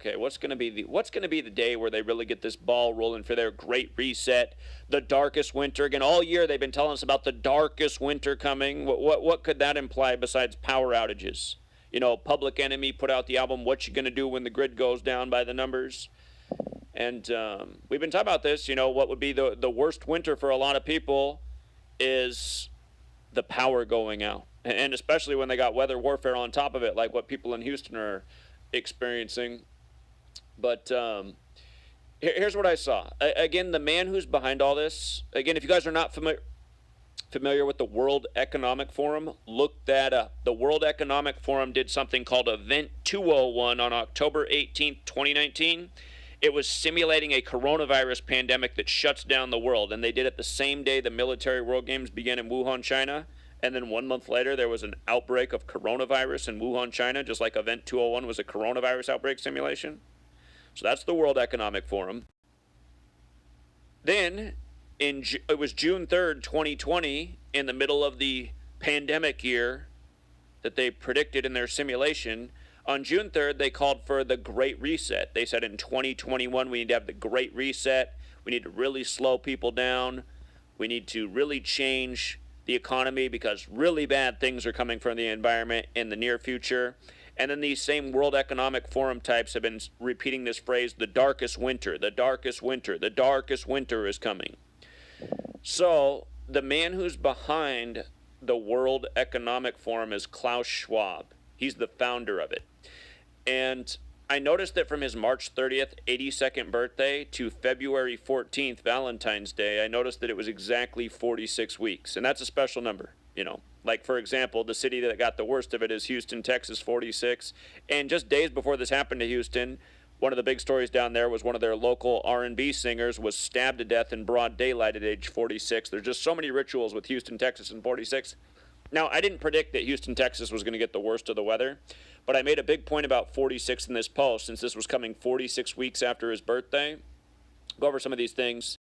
Okay, what's going to be the day where they really get this ball rolling for their great reset, the darkest winter again? All year they've been telling us about the darkest winter coming. What could that imply besides power outages? Public Enemy put out the album "What You Gonna Do When the Grid Goes Down" by the Numbers, and we've been talking about this. What would be the worst winter for a lot of people is the power going out, and especially when they got weather warfare on top of it, like what people in Houston are experiencing. But here's what I saw. Again, the man who's behind all this. Again, if you guys are not familiar with the World Economic Forum, look that up. The World Economic Forum did something called Event 201 on October 18th, 2019. It was simulating a coronavirus pandemic that shuts down the world, and they did it the same day the military World Games began in Wuhan, China. And then 1 month later, there was an outbreak of coronavirus in Wuhan, China, just like Event 201 was a coronavirus outbreak simulation. So that's the World Economic Forum. Then it was June 3rd, 2020, in the middle of the pandemic year that they predicted in their simulation. On June 3rd, they called for the Great Reset. They said in 2021 we need to have the Great Reset. We need to really slow people down. We need to really change the economy because really bad things are coming from the environment in the near future. And then these same World Economic Forum types have been repeating this phrase, the darkest winter, the darkest winter, the darkest winter is coming. So the man who's behind the World Economic Forum is Klaus Schwab. He's the founder of it. And I noticed that from his March 30th, 82nd birthday to February 14th, Valentine's Day, I noticed that it was exactly 46 weeks. And that's a special number, Like, for example, the city that got the worst of it is Houston, Texas, 46. And just days before this happened to Houston, one of the big stories down there was one of their local R&B singers was stabbed to death in broad daylight at age 46. There's just so many rituals with Houston, Texas, and 46. Now, I didn't predict that Houston, Texas was going to get the worst of the weather, but I made a big point about 46 in this post since this was coming 46 weeks after his birthday. Go over some of these things.